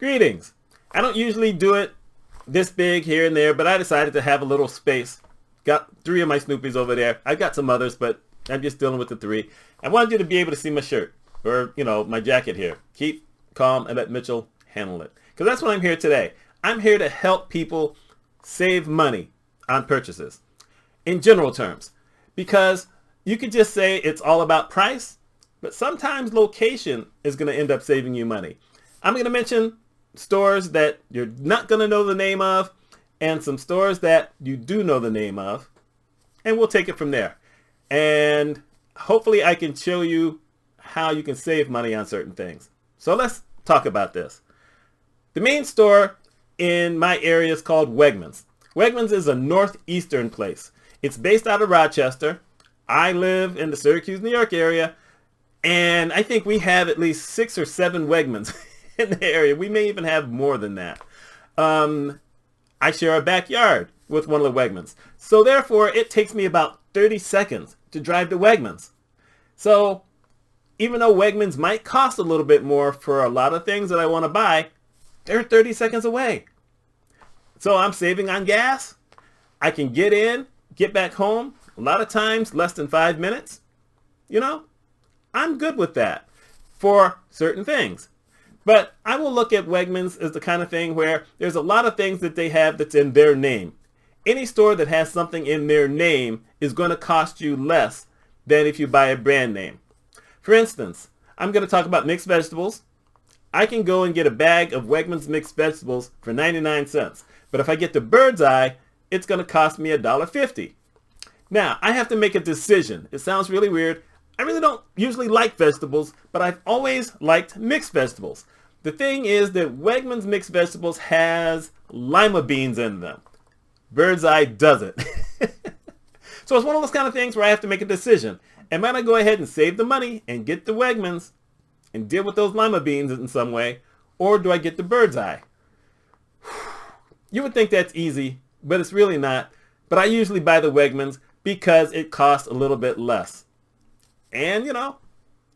Greetings. I don't usually do it this big here and there, but I decided to have a little space. Got 3 of my Snoopies over there. I've got some others, but I'm just dealing with the 3. I wanted you to be able to see my shirt, or, my jacket here. Keep calm and let Mitchell handle it. Because that's what I'm here today. I'm here to help people save money on purchases, in general terms. Because you could just say it's all about price, but sometimes location is going to end up saving you money. I'm going to mention stores that you're not going to know the name of, and some stores that you do know the name of, and we'll take it from there. And hopefully I can show you how you can save money on certain things. So let's talk about this. The main store in my area is called Wegmans. Wegmans is a northeastern place. It's based out of Rochester. I live in the Syracuse, New York area, and I think we have at least 6 or 7 Wegmans in the area. We may even have more than that. I share a backyard with one of the Wegmans. So therefore, it takes me about 30 seconds to drive to Wegmans. So even though Wegmans might cost a little bit more for a lot of things that I want to buy, they're 30 seconds away. So I'm saving on gas. I can get in, get back home, a lot of times less than 5 minutes. I'm good with that for certain things. But I will look at Wegmans as the kind of thing where there's a lot of things that they have that's in their name. Any store that has something in their name is going to cost you less than if you buy a brand name. For instance, I'm going to talk about mixed vegetables. I can go and get a bag of Wegmans mixed vegetables for 99 cents. But if I get the Bird's Eye, it's going to cost me $1.50. Now, I have to make a decision. It sounds really weird. I really don't usually like vegetables, but I've always liked mixed vegetables. The thing is that Wegmans mixed vegetables has lima beans in them. Bird's Eye doesn't. So it's one of those kind of things where I have to make a decision. Am I going to go ahead and save the money and get the Wegmans and deal with those lima beans in some way, or do I get the Bird's Eye? You would think that's easy, but it's really not. But I usually buy the Wegmans because it costs a little bit less. And,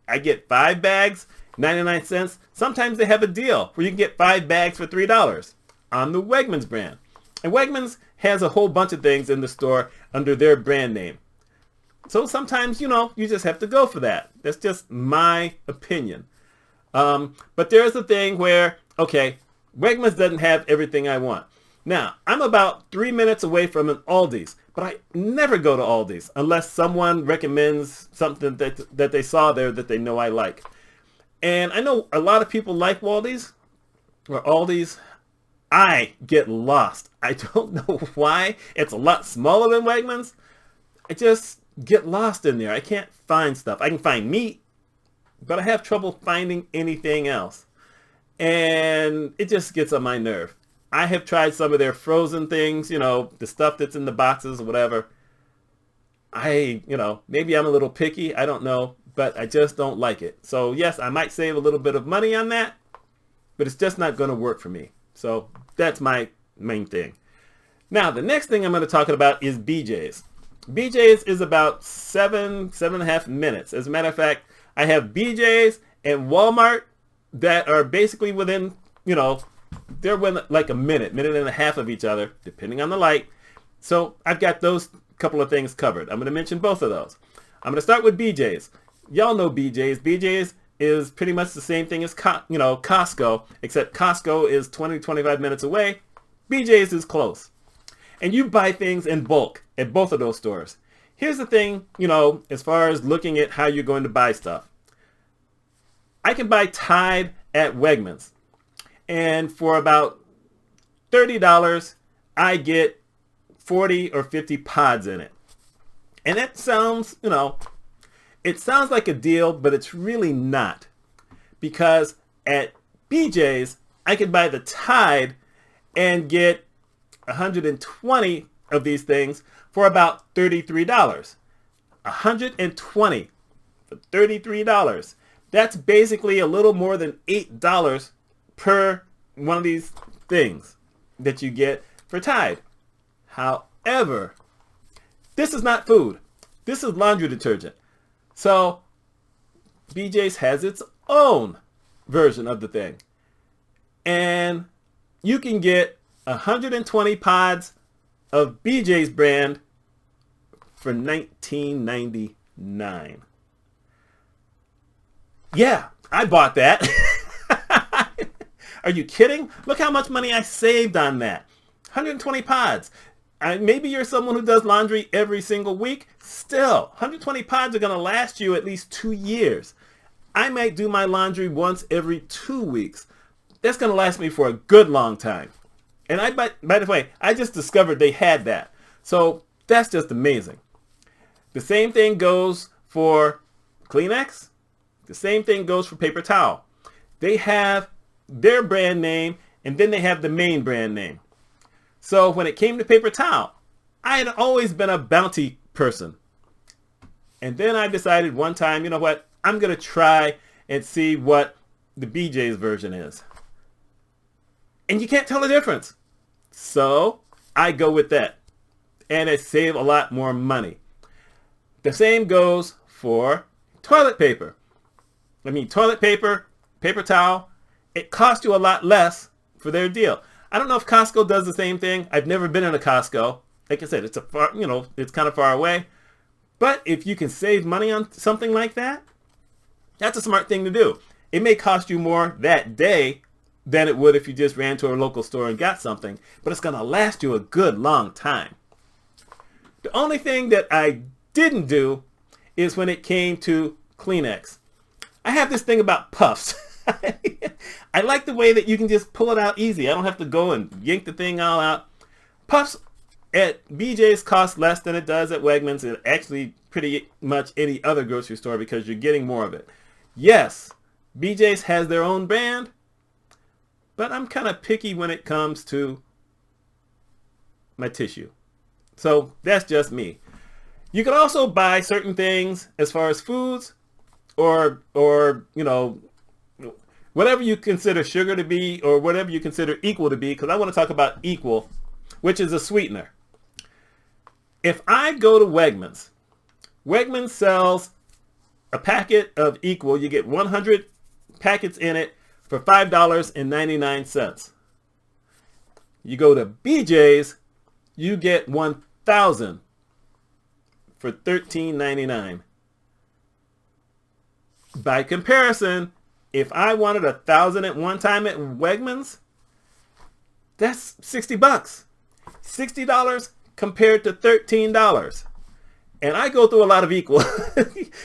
I get 5 bags, 99 cents. Sometimes they have a deal where you can get 5 bags for $3 on the Wegmans brand. And Wegmans has a whole bunch of things in the store under their brand name. So sometimes, you just have to go for that. That's just my opinion. But there's a thing where, okay, Wegmans doesn't have everything I want. Now, I'm about 3 minutes away from an Aldi's, but I never go to Aldi's unless someone recommends something that they saw there that they know I like. And I know a lot of people like Aldi's or Aldi's. I get lost. I don't know why. It's a lot smaller than Wegmans. I just get lost in there. I can't find stuff. I can find meat, but I have trouble finding anything else. And it just gets on my nerve. I have tried some of their frozen things, the stuff that's in the boxes or whatever. Maybe I'm a little picky. I don't know, but I just don't like it. So yes, I might save a little bit of money on that, but it's just not going to work for me. So that's my main thing. Now, the next thing I'm going to talk about is BJ's. BJ's is about 7.5 minutes. As a matter of fact, I have BJ's and Walmart that are basically within, they're within like a minute and a half of each other, depending on the light. So I've got those couple of things covered. I'm going to mention both of those. I'm going to start with BJ's. Y'all know BJ's. BJ's is pretty much the same thing as Costco, except Costco is 20 to 25 minutes away. BJ's is close. And you buy things in bulk at both of those stores. Here's the thing, as far as looking at how you're going to buy stuff. I can buy Tide at Wegmans. And for about $30, I get 40 or 50 pods in it. And that sounds, it sounds like a deal, but it's really not. Because at BJ's, I could buy the Tide and get 120 of these things for about $33. 120 for $33. That's basically a little more than $8 per one of these things that you get for Tide. However, this is not food. This is laundry detergent. So BJ's has its own version of the thing. and you can get 120 pods of BJ's brand for $19.99. Yeah, I bought that. Are you kidding? Look how much money I saved on that. 120 pods. Maybe you're someone who does laundry every single week. Still, 120 pods are going to last you at least 2 years. I might do my laundry once every 2 weeks. That's going to last me for a good long time. And by the way, I just discovered they had that. So that's just amazing. The same thing goes for Kleenex. The same thing goes for paper towel. They have their brand name, and then they have the main brand name. So when it came to paper towel, I had always been a Bounty person. And then I decided one time, you know what? I'm going to try and see what the BJ's version is. And you can't tell the difference. So I go with that. And I save a lot more money. The same goes for toilet paper. Toilet paper, paper towel, it costs you a lot less for their deal. I don't know if Costco does the same thing. I've never been in a Costco. Like I said, it's it's kind of far away. But if you can save money on something like that, that's a smart thing to do. It may cost you more that day than it would if you just ran to a local store and got something, but it's going to last you a good long time. The only thing that I didn't do is when it came to Kleenex. I have this thing about puffs. I like the way that you can just pull it out easy. I don't have to go and yank the thing all out. Puffs at BJ's cost less than it does at Wegmans and actually pretty much any other grocery store because you're getting more of it. Yes, BJ's has their own brand, but I'm kind of picky when it comes to my tissue. So that's just me. You can also buy certain things as far as foods or whatever you consider sugar to be or whatever you consider equal to be, because I want to talk about equal, which is a sweetener. If I go to Wegmans, Wegmans sells a packet of equal. You get 100 packets in it for $5.99. You go to BJ's, you get 1,000 for $13.99. By comparison, if I wanted 1,000 at one time at Wegmans, that's $60. $60 compared to $13. And I go through a lot of equal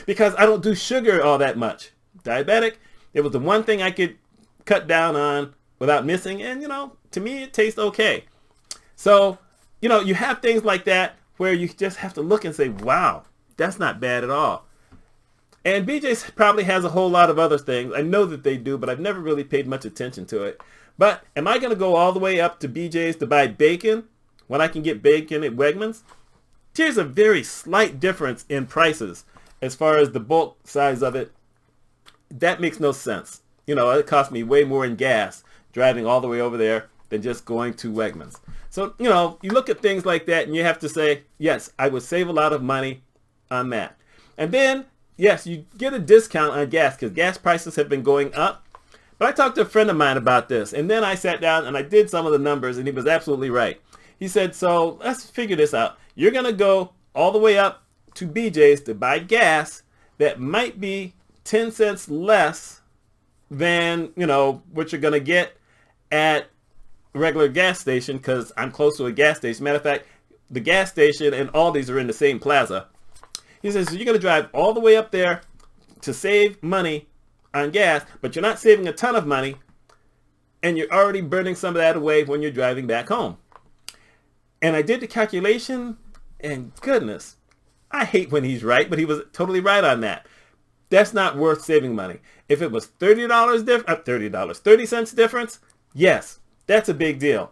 because I don't do sugar all that much. Diabetic, it was the one thing I could cut down on without missing. And, to me, it tastes okay. So, you have things like that where you just have to look and say, wow, that's not bad at all. And BJ's probably has a whole lot of other things. I know that they do, but I've never really paid much attention to it. But am I going to go all the way up to BJ's to buy bacon when I can get bacon at Wegmans? There's a very slight difference in prices as far as the bulk size of it. That makes no sense. It cost me way more in gas driving all the way over there than just going to Wegmans. So, you look at things like that and you have to say, yes, I would save a lot of money on that. And then, yes, you get a discount on gas because gas prices have been going up. But I talked to a friend of mine about this, and then I sat down and I did some of the numbers, and he was absolutely right. He said, so let's figure this out. You're going to go all the way up to BJ's to buy gas that might be 10 cents less than, what you're going to get at a regular gas station, because I'm close to a gas station. Matter of fact, the gas station and Aldi's are in the same plaza. He says, so you're going to drive all the way up there to save money on gas, but you're not saving a ton of money, and you're already burning some of that away when you're driving back home. And I did the calculation, and goodness, I hate when he's right, but he was totally right on that. That's not worth saving money. If it was $30 cents difference, yes, that's a big deal.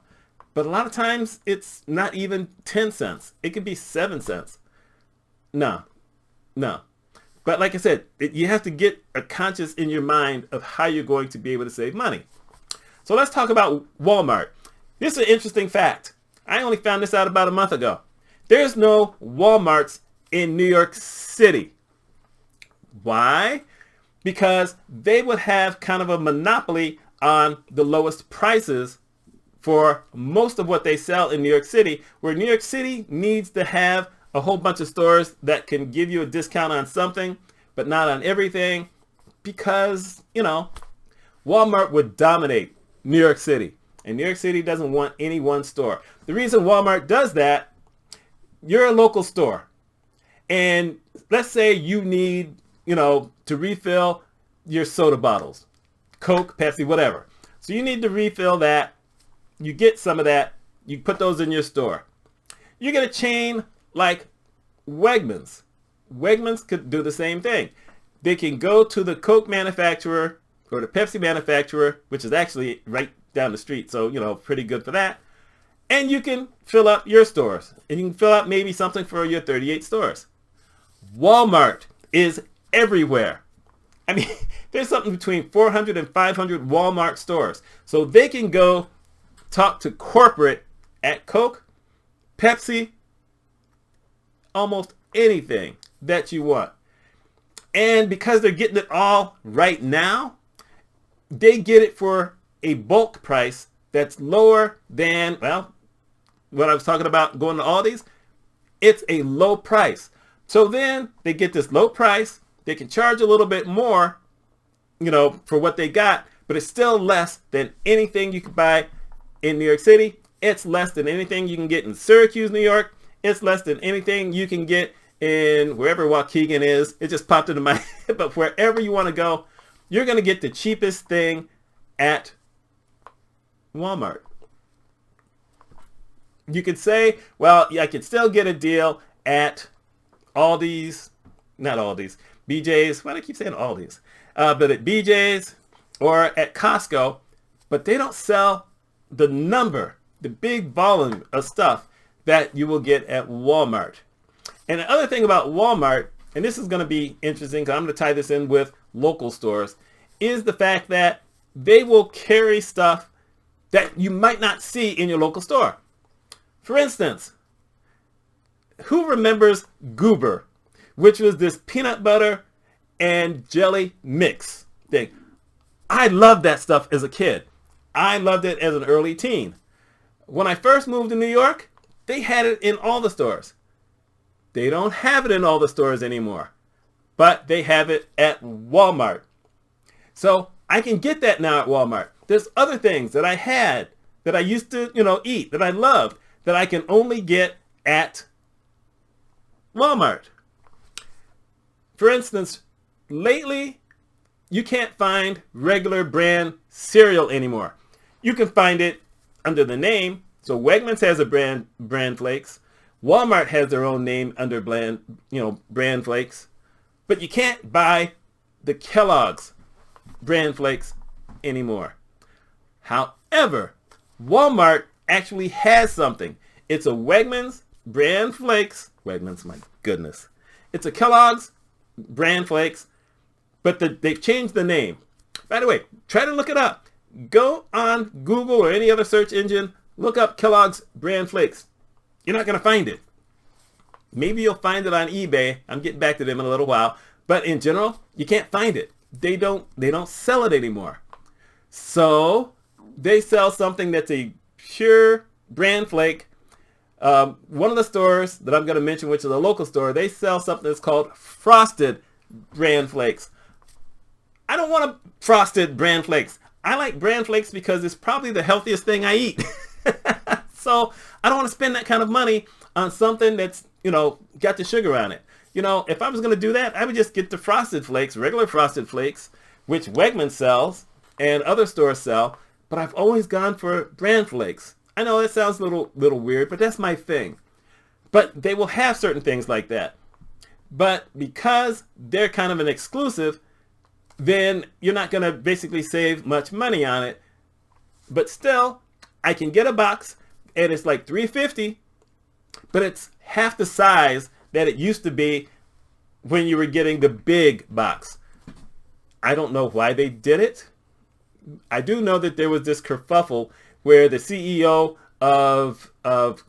But a lot of times it's not even 10 cents. It could be 7 cents. No. But like I said, you have to get a conscious in your mind of how you're going to be able to save money. So let's talk about Walmart. This is an interesting fact. I only found this out about a month ago. There's no Walmarts in New York City. Why? Because they would have kind of a monopoly on the lowest prices for most of what they sell in New York City, where New York City needs to have a whole bunch of stores that can give you a discount on something, but not on everything, because, Walmart would dominate New York City. And New York City doesn't want any one store. The reason Walmart does that, you're a local store. And let's say you need, to refill your soda bottles, Coke, Pepsi, whatever. So you need to refill that. You get some of that. You put those in your store. You get a chain like Wegmans. Wegmans could do the same thing. They can go to the Coke manufacturer or the Pepsi manufacturer, which is actually right down the street. So, pretty good for that. And you can fill up your stores. And you can fill up maybe something for your 38 stores. Walmart is everywhere. I mean, there's something between 400 and 500 Walmart stores. So they can go talk to corporate at Coke, Pepsi, almost anything that you want. And because they're getting it all right now, they get it for a bulk price that's lower than, what I was talking about going to Aldi's. It's a low price. So then they get this low price. They can charge a little bit more, for what they got, but it's still less than anything you can buy in New York City. It's less than anything you can get in Syracuse, New York. It's less than anything you can get in wherever Waukegan is. It just popped into my head, but wherever you want to go, you're going to get the cheapest thing at Walmart. You could say, well, I could still get a deal at Aldi's, not Aldi's, BJ's. Why do I keep saying Aldi's? But at BJ's or at Costco, but they don't sell the big volume of stuff that you will get at Walmart. And the other thing about Walmart, and this is going to be interesting because I'm going to tie this in with local stores, is the fact that they will carry stuff that you might not see in your local store. For instance, who remembers Goober, which was this peanut butter and jelly mix thing? I loved that stuff as a kid. I loved it as an early teen. When I first moved to New York, they had it in all the stores. They don't have it in all the stores anymore, but they have it at Walmart. So I can get that now at Walmart. There's other things that I had that I used to, eat, that I loved, that I can only get at Walmart. For instance, lately, you can't find regular brand cereal anymore. You can find it under the name. So Wegmans has a brand flakes. Walmart has their own name under brand flakes. But you can't buy the Kellogg's brand flakes anymore. However, Walmart actually has something. It's a Wegmans brand flakes. Wegmans, my goodness. It's a Kellogg's brand flakes, but they've changed the name. By the way, try to look it up. Go on Google or any other search engine, look up Kellogg's brand flakes. You're not going to find it. Maybe you'll find it on eBay. I'm getting back to them in a little while. But in general, you can't find it. They don't sell it anymore. So they sell something that's a pure brand flake. One of the stores that I'm going to mention, which is a local store, they sell something that's called frosted brand flakes. I don't want a frosted brand flakes. I like brand flakes because it's probably the healthiest thing I eat. So I don't want to spend that kind of money on something that's, got the sugar on it. If I was going to do that, I would just get the frosted flakes, regular frosted flakes, which Wegmans sells and other stores sell. But I've always gone for brand flakes. I know that sounds a little weird, but that's my thing. But they will have certain things like that. But because they're kind of an exclusive, then you're not going to basically save much money on it. But still, I can get a box, and it's like $3.50, but it's half the size that it used to be when you were getting the big box. I don't know why they did it. I do know that there was this kerfuffle where the CEO of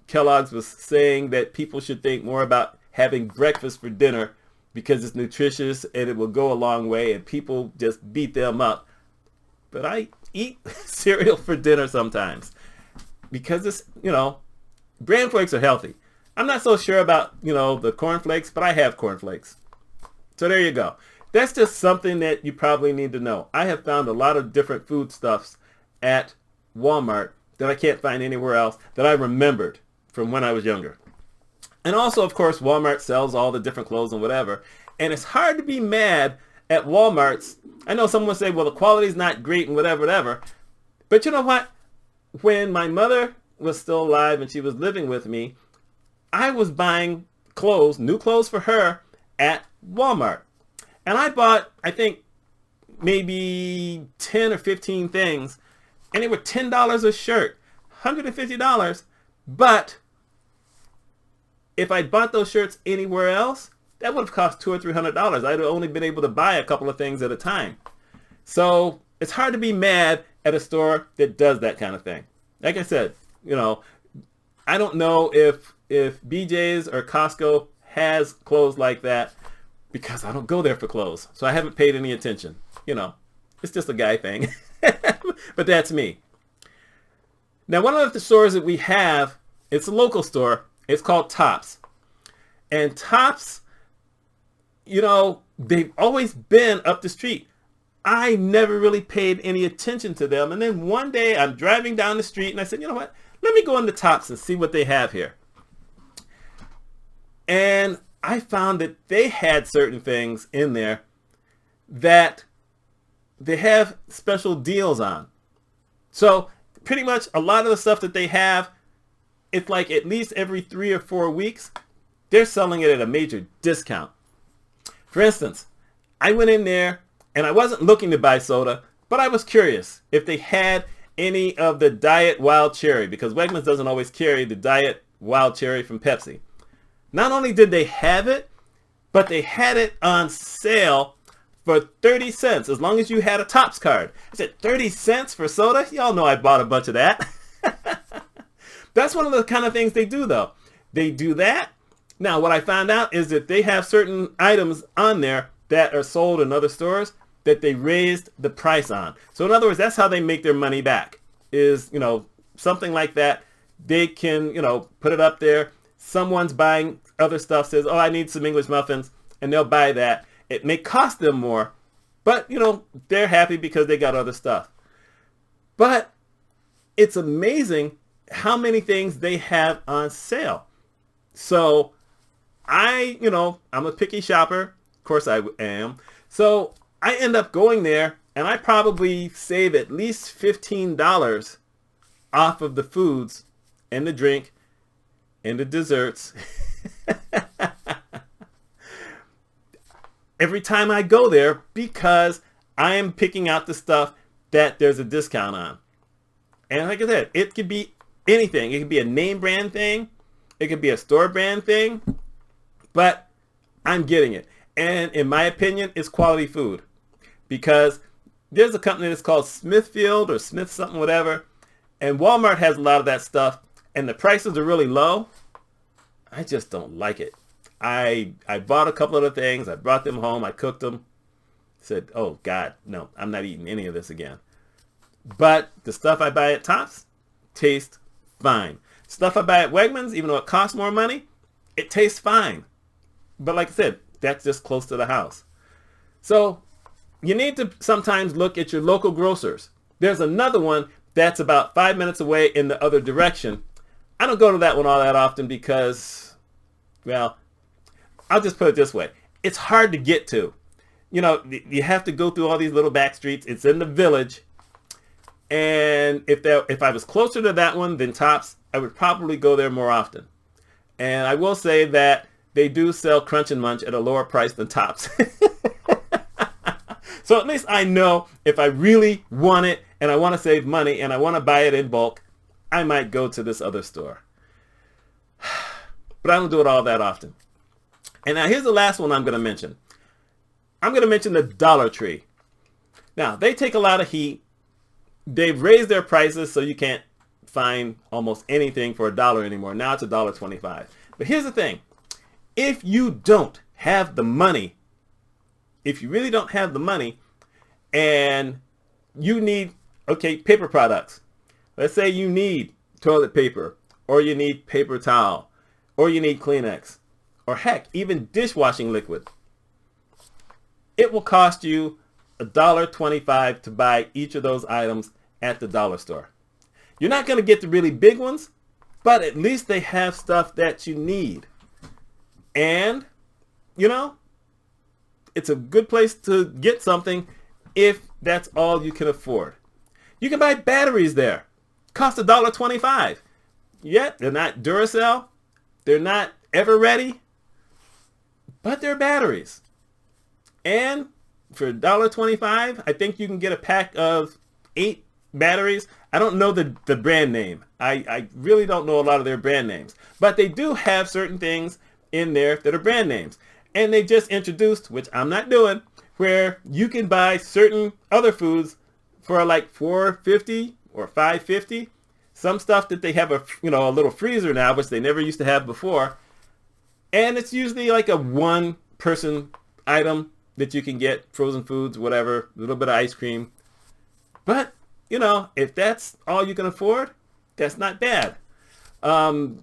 Kellogg's was saying that people should think more about having breakfast for dinner because it's nutritious and it will go a long way, and people just beat them up. But eat cereal for dinner sometimes because it's, bran flakes are healthy. I'm not so sure about, the cornflakes, but I have cornflakes. So there you go. That's just something that you probably need to know. I have found a lot of different foodstuffs at Walmart that I can't find anywhere else that I remembered from when I was younger. And also, of course, Walmart sells all the different clothes and whatever. And it's hard to be mad at Walmart's. I know someone will say, well, the quality's not great and whatever. But you know what? When my mother was still alive and she was living with me, I was buying clothes, new clothes for her at Walmart. And I bought, I think, maybe 10 or 15 things. And they were $10 a shirt, $150. But if I'd bought those shirts anywhere else, that would have cost $200 or $300. I'd have only been able to buy a couple of things at a time. So it's hard to be mad at a store that does that kind of thing. Like I said, I don't know if BJ's or Costco has clothes like that because I don't go there for clothes. So I haven't paid any attention. It's just a guy thing. But that's me. Now, one of the stores that we have, it's a local store. It's called Tops. And Tops, they've always been up the street. I never really paid any attention to them. And then one day I'm driving down the street and I said, you know what? Let me go into Tops and see what they have here. And I found that they had certain things in there that they have special deals on. So pretty much a lot of the stuff that they have, it's like at least every 3 or 4 weeks, they're selling it at a major discount. For instance, I went in there and I wasn't looking to buy soda, but I was curious if they had any of the Diet Wild Cherry, because Wegmans doesn't always carry the Diet Wild Cherry from Pepsi. Not only did they have it, but they had it on sale for 30 cents, as long as you had a Tops card. I said, 30 cents for soda? Y'all know I bought a bunch of that. That's one of the kind of things they do, though. They do that. Now, what I found out is that they have certain items on there that are sold in other stores that they raised the price on. So in other words, that's how they make their money back, is, something like that. They can, put it up there. Someone's buying other stuff, says, oh, I need some English muffins, and they'll buy that. It may cost them more, but, they're happy because they got other stuff. But it's amazing how many things they have on sale. So I'm a picky shopper. Of course I am. So I end up going there and I probably save at least $15 off of the foods and the drink and the desserts. Every time I go there, because I am picking out the stuff that there's a discount on. And like I said, it could be anything. It could be a name brand thing. It could be a store brand thing. But I'm getting it. And in my opinion, it's quality food. Because there's a company that's called Smithfield or Smith something whatever. And Walmart has a lot of that stuff. And the prices are really low. I just don't like it. I bought a couple of the things. I brought them home. I cooked them. Said, oh, God, no, I'm not eating any of this again. But the stuff I buy at Tops tastes fine. Stuff I buy at Wegmans, even though it costs more money, it tastes fine. But like I said, that's just close to the house. So you need to sometimes look at your local grocers. There's another one that's about 5 minutes away in the other direction. I don't go to that one all that often because, well, I'll just put it this way. It's hard to get to. You have to go through all these little back streets. It's in the village. And if I was closer to that one than Tops, I would probably go there more often. And I will say that they do sell Crunch and Munch at a lower price than Tops. So at least I know if I really want it and I want to save money and I want to buy it in bulk, I might go to this other store. But I don't do it all that often. And now here's the last one I'm going to mention. I'm going to mention the Dollar Tree. Now, they take a lot of heat. They've raised their prices so you can't find almost anything for $1 anymore. Now it's $1.25. But here's the thing. If you don't have the money, if you really don't have the money and you need Okay, paper products. Let's say you need toilet paper, or you need paper towel, or you need Kleenex, or heck, even dishwashing liquid. It will cost you $1.25 to buy each of those items at the dollar store. You're not going to get the really big ones, but at least they have stuff that you need. And, you know, it's a good place to get something if that's all you can afford. You can buy batteries there. Cost $1.25. Yet they're not Duracell. They're not Ever Ready. But they're batteries. And for $1.25, I think you can get a pack of 8 batteries. I don't know the brand name. I really don't know a lot of their brand names. But they do have certain things in there that are brand names. And they just introduced, which I'm not doing, where you can buy certain other foods for like $4.50 or $5.50. Some stuff that they have a little freezer now, which they never used to have before. And it's usually like a one-person item that you can get, frozen foods, whatever, a little bit of ice cream. But, if that's all you can afford, that's not bad. You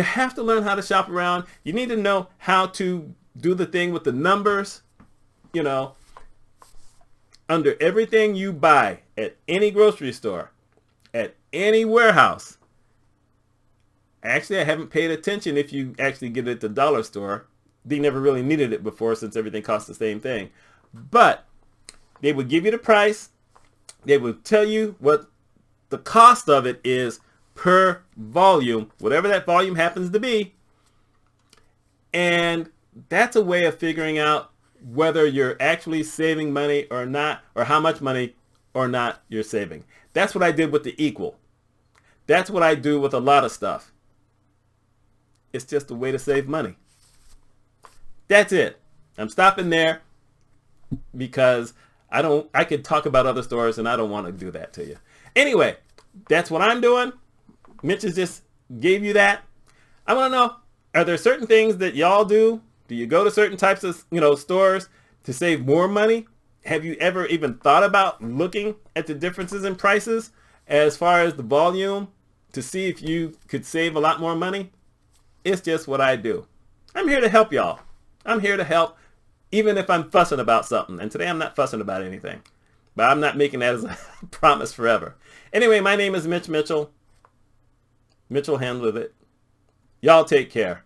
have to learn how to shop around. You need to know how to do the thing with the numbers. Under everything you buy at any grocery store, at any warehouse. Actually, I haven't paid attention if you actually get it at the dollar store. They never really needed it before since everything costs the same thing. But they would give you the price. They would tell you what the cost of it is per volume, whatever that volume happens to be. And that's a way of figuring out whether you're actually saving money or not, or how much money or not you're saving. That's what I did with the Equal. That's what I do with a lot of stuff. It's just a way to save money. That's it. I'm stopping there because I could talk about other stores and I don't want to do that to you. Anyway, that's what I'm doing. Mitch just gave you that. I want to know, are there certain things that y'all do? Do you go to certain types of, stores to save more money? Have you ever even thought about looking at the differences in prices as far as the volume to see if you could save a lot more money? It's just what I do. I'm here to help y'all. I'm here to help even if I'm fussing about something. And today I'm not fussing about anything. But I'm not making that as a promise forever. Anyway, my name is Mitch Mitchell. Mitchell handled it. Y'all take care.